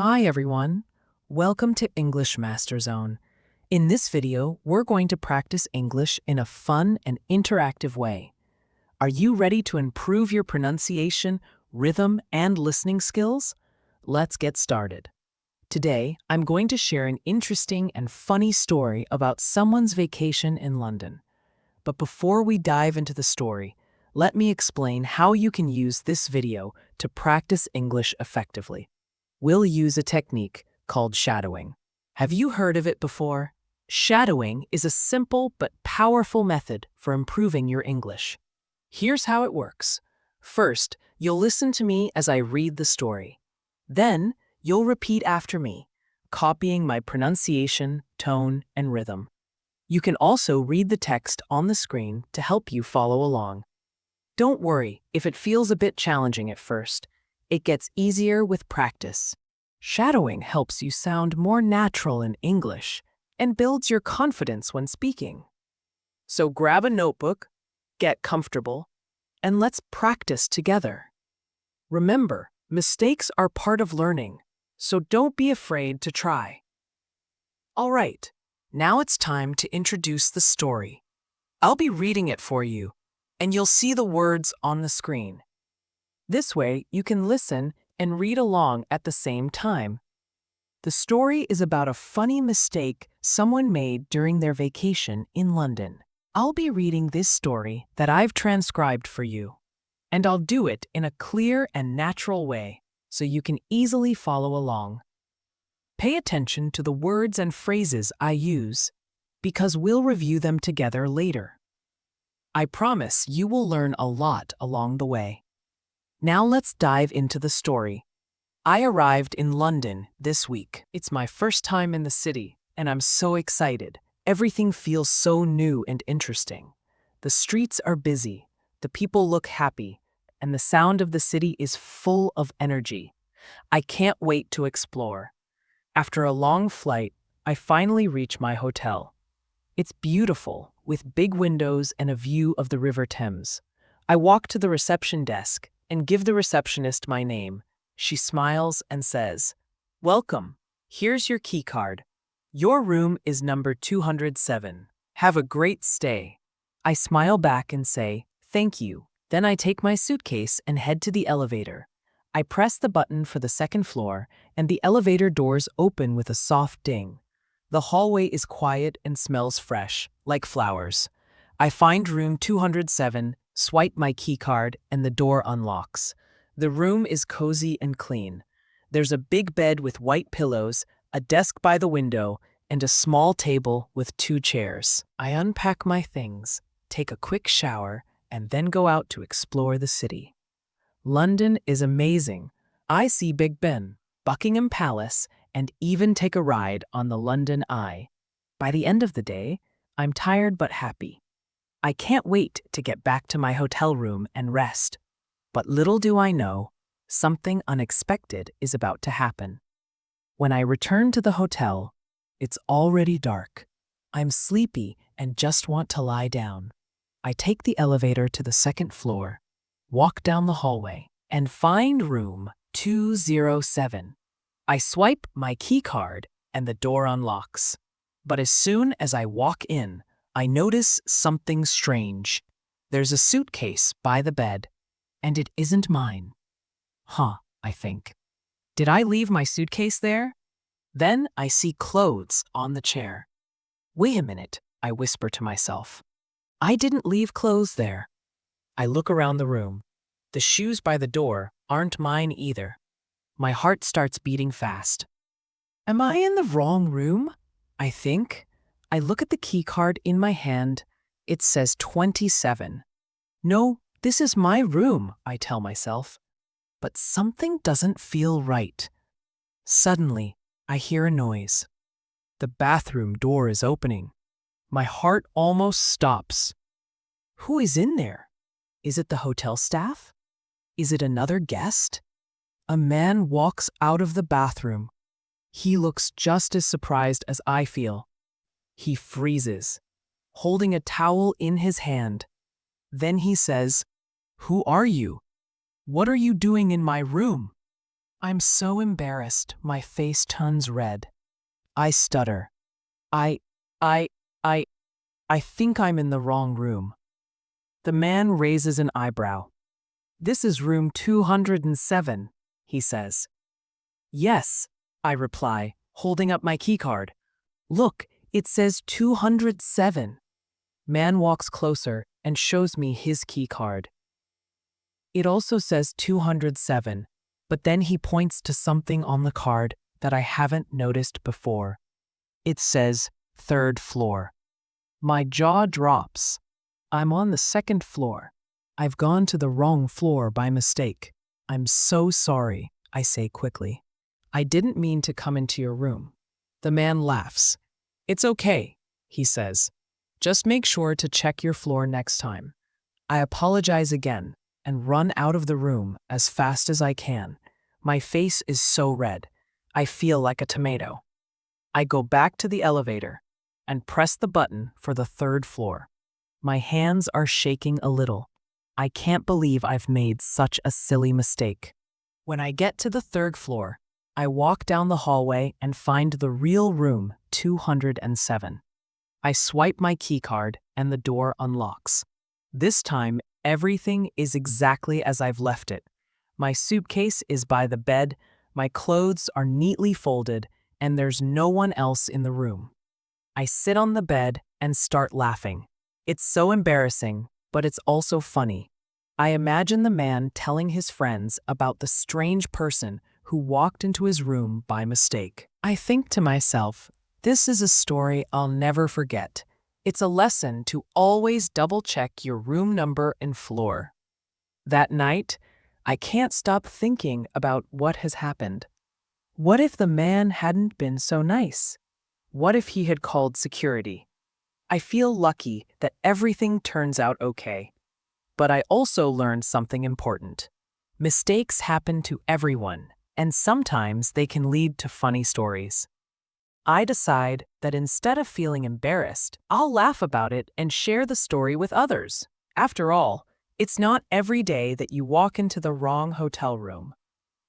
Hi everyone, welcome to English Master Zone. In this video, we're going to practice English in a fun and interactive way. Are you ready to improve your pronunciation, rhythm, and listening skills? Let's get started. Today, I'm going to share an interesting and funny story about someone's vacation in London. But before we dive into the story, let me explain how you can use this video to practice English effectively. We'll use a technique called shadowing. Have you heard of it before? Shadowing is a simple but powerful method for improving your English. Here's how it works. First, you'll listen to me as I read the story. Then, you'll repeat after me, copying my pronunciation, tone, and rhythm. You can also read the text on the screen to help you follow along. Don't worry if it feels a bit challenging at first. It gets easier with practice. Shadowing helps you sound more natural in English and builds your confidence when speaking. So grab a notebook, get comfortable, and let's practice together. Remember, mistakes are part of learning, so don't be afraid to try. All right, now it's time to introduce the story. I'll be reading it for you, and you'll see the words on the screen. This way, you can listen and read along at the same time. The story is about a funny mistake someone made during their vacation in London. I'll be reading this story that I've transcribed for you, and I'll do it in a clear and natural way so you can easily follow along. Pay attention to the words and phrases I use, because we'll review them together later. I promise you will learn a lot along the way. Now let's dive into the story. I arrived in London this week. It's my first time in the city, and I'm so excited. Everything feels so new and interesting. The streets are busy, the people look happy, and the sound of the city is full of energy. I can't wait to explore. After a long flight, I finally reach my hotel. It's beautiful, with big windows and a view of the River Thames. I walk to the reception desk and give the receptionist my name. She smiles and says, "Welcome. Here's your key card. Your room is number 207. Have a great stay." I smile back and say, "Thank you." Then I take my suitcase and head to the elevator. I press the button for the second floor, and the elevator doors open with a soft ding. The hallway is quiet and smells fresh, like flowers. I find room 207, swipe my keycard, and the door unlocks. The room is cozy and clean. There's a big bed with white pillows, a desk by the window, and a small table with 2 chairs. I unpack my things, take a quick shower, and then go out to explore the city. London is amazing. I see Big Ben, Buckingham Palace, and even take a ride on the London Eye. By the end of the day, I'm tired but happy. I can't wait to get back to my hotel room and rest. But little do I know, something unexpected is about to happen. When I return to the hotel, it's already dark. I'm sleepy and just want to lie down. I take the elevator to the second floor, walk down the hallway, and find room 207. I swipe my key card and the door unlocks. But as soon as I walk in, I notice something strange. There's a suitcase by the bed, and it isn't mine. I think. Did I leave my suitcase there? Then I see clothes on the chair. Wait a minute, I whisper to myself. I didn't leave clothes there. I look around the room. The shoes by the door aren't mine either. My heart starts beating fast. Am I in the wrong room? I think. I look at the key card in my hand. It says 27. No, this is my room, I tell myself. But something doesn't feel right. Suddenly, I hear a noise. The bathroom door is opening. My heart almost stops. Who is in there? Is it the hotel staff? Is it another guest? A man walks out of the bathroom. He looks just as surprised as I feel. He freezes, holding a towel in his hand. Then he says, "Who are you? What are you doing in my room?" I'm so embarrassed, my face turns red. I stutter. I, I, I, I think I'm in the wrong room. The man raises an eyebrow. This is room 207, he says. Yes, I reply, holding up my keycard. Look, it says 207. Man walks closer and shows me his keycard. It also says 207, but then he points to something on the card that I haven't noticed before. It says third floor. My jaw drops. I'm on the second floor. I've gone to the wrong floor by mistake. I'm so sorry, I say quickly. I didn't mean to come into your room. The man laughs. It's okay, he says. Just make sure to check your floor next time. I apologize again and run out of the room as fast as I can. My face is so red. I feel like a tomato. I go back to the elevator and press the button for the third floor. My hands are shaking a little. I can't believe I've made such a silly mistake. When I get to the third floor, I walk down the hallway and find the real room 207. I swipe my keycard and the door unlocks. This time, everything is exactly as I've left it. My suitcase is by the bed, my clothes are neatly folded, and there's no one else in the room. I sit on the bed and start laughing. It's so embarrassing, but it's also funny. I imagine the man telling his friends about the strange person who walked into his room by mistake. I think to myself, this is a story I'll never forget. It's a lesson to always double-check your room number and floor. That night, I can't stop thinking about what has happened. What if the man hadn't been so nice? What if he had called security? I feel lucky that everything turns out okay. But I also learned something important. Mistakes happen to everyone, and sometimes they can lead to funny stories. I decide that instead of feeling embarrassed, I'll laugh about it and share the story with others. After all, it's not every day that you walk into the wrong hotel room.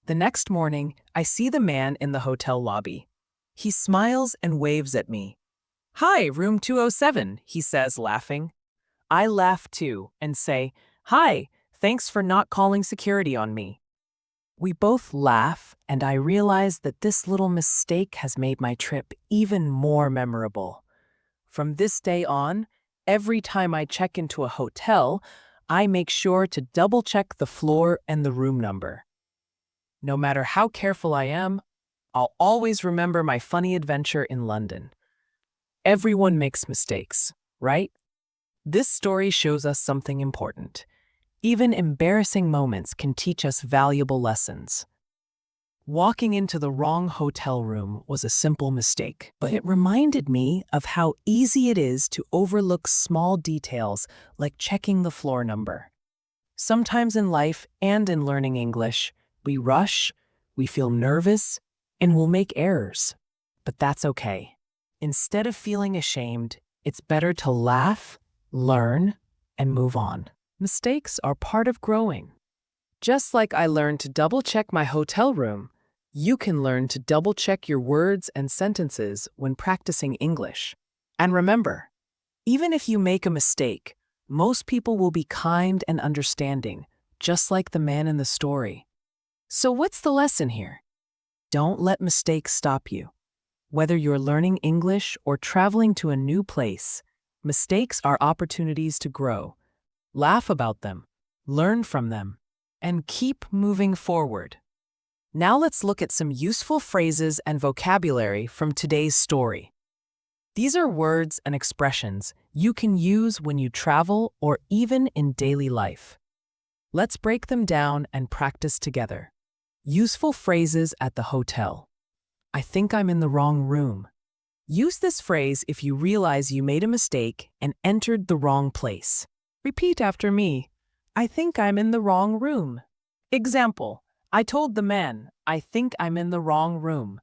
The next morning, I see the man in the hotel lobby. He smiles and waves at me. "Hi, room 207, he says, laughing. I laugh too and say, "Hi, thanks for not calling security on me." We both laugh, and I realize that this little mistake has made my trip even more memorable. From this day on, every time I check into a hotel, I make sure to double-check the floor and the room number. No matter how careful I am, I'll always remember my funny adventure in London. Everyone makes mistakes, right? This story shows us something important. Even embarrassing moments can teach us valuable lessons. Walking into the wrong hotel room was a simple mistake, but it reminded me of how easy it is to overlook small details like checking the floor number. Sometimes in life and in learning English, we rush, we feel nervous, and we'll make errors. But that's okay. Instead of feeling ashamed, it's better to laugh, learn, and move on. Mistakes are part of growing. Just like I learned to double-check my hotel room, you can learn to double-check your words and sentences when practicing English. And remember, even if you make a mistake, most people will be kind and understanding, just like the man in the story. So what's the lesson here? Don't let mistakes stop you. Whether you're learning English or traveling to a new place, mistakes are opportunities to grow. Laugh about them, learn from them, and keep moving forward. Now let's look at some useful phrases and vocabulary from today's story. These are words and expressions you can use when you travel or even in daily life. Let's break them down and practice together. Useful phrases at the hotel. I think I'm in the wrong room. Use this phrase if you realize you made a mistake and entered the wrong place. Repeat after me. I think I'm in the wrong room. Example, I told the man, I think I'm in the wrong room.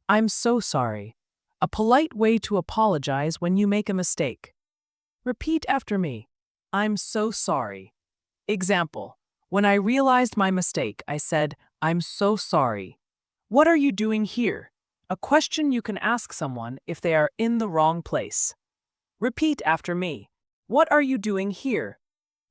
I'm so sorry. A polite way to apologize when you make a mistake. Repeat after me. I'm so sorry. Example, when I realized my mistake, I said, I'm so sorry. What are you doing here? A question you can ask someone if they are in the wrong place. Repeat after me. What are you doing here?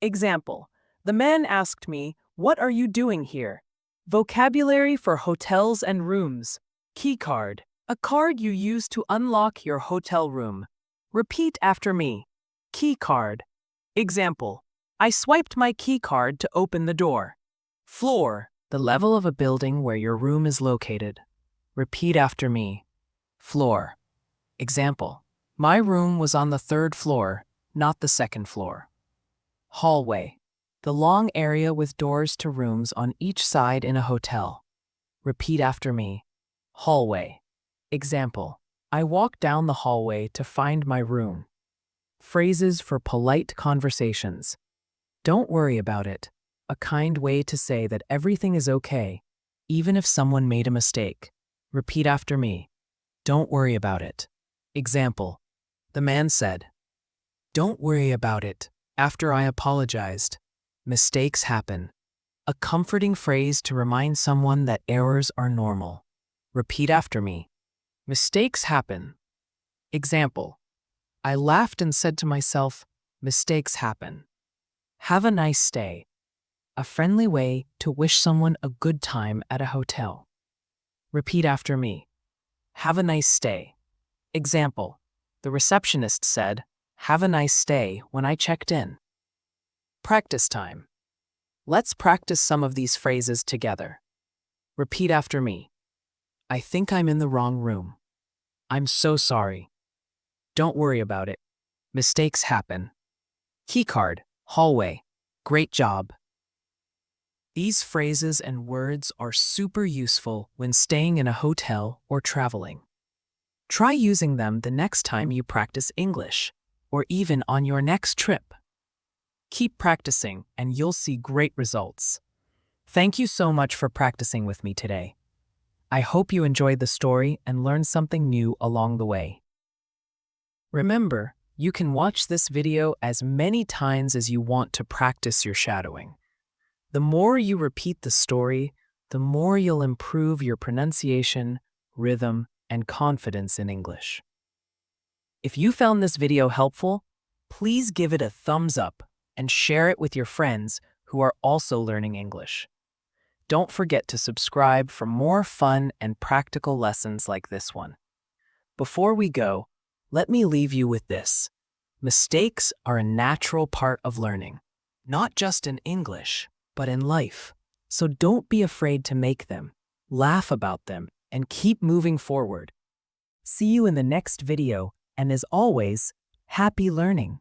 Example. The man asked me, "What are you doing here?" Vocabulary for hotels and rooms. Key card. A card you use to unlock your hotel room. Repeat after me. Key card. Example. I swiped my key card to open the door. Floor. The level of a building where your room is located. Repeat after me. Floor. Example. My room was on the 3rd floor, not the 2nd floor. Hallway. The long area with doors to rooms on each side in a hotel. Repeat after me. Hallway. Example. I walked down the hallway to find my room. Phrases for polite conversations. Don't worry about it. A kind way to say that everything is okay, even if someone made a mistake. Repeat after me. Don't worry about it. Example. The man said, "Don't worry about it. After I apologized. Mistakes happen." A comforting phrase to remind someone that errors are normal. Repeat after me. Mistakes happen. Example. I laughed and said to myself, "Mistakes happen." Have a nice stay. A friendly way to wish someone a good time at a hotel. Repeat after me. Have a nice stay. Example. The receptionist said, "Have a nice stay," when I checked in. Practice time. Let's practice some of these phrases together. Repeat after me. I think I'm in the wrong room. I'm so sorry. Don't worry about it. Mistakes happen. Keycard, hallway. Great job. These phrases and words are super useful when staying in a hotel or traveling. Try using them the next time you practice English, or even on your next trip. Keep practicing and you'll see great results. Thank you so much for practicing with me today. I hope you enjoyed the story and learned something new along the way. Remember, you can watch this video as many times as you want to practice your shadowing. The more you repeat the story, the more you'll improve your pronunciation, rhythm, and confidence in English. If you found this video helpful, please give it a thumbs up and share it with your friends who are also learning English. Don't forget to subscribe for more fun and practical lessons like this one. Before we go, let me leave you with this. Mistakes are a natural part of learning, not just in English, but in life. So don't be afraid to make them, laugh about them, and keep moving forward. See you in the next video, and as always, happy learning!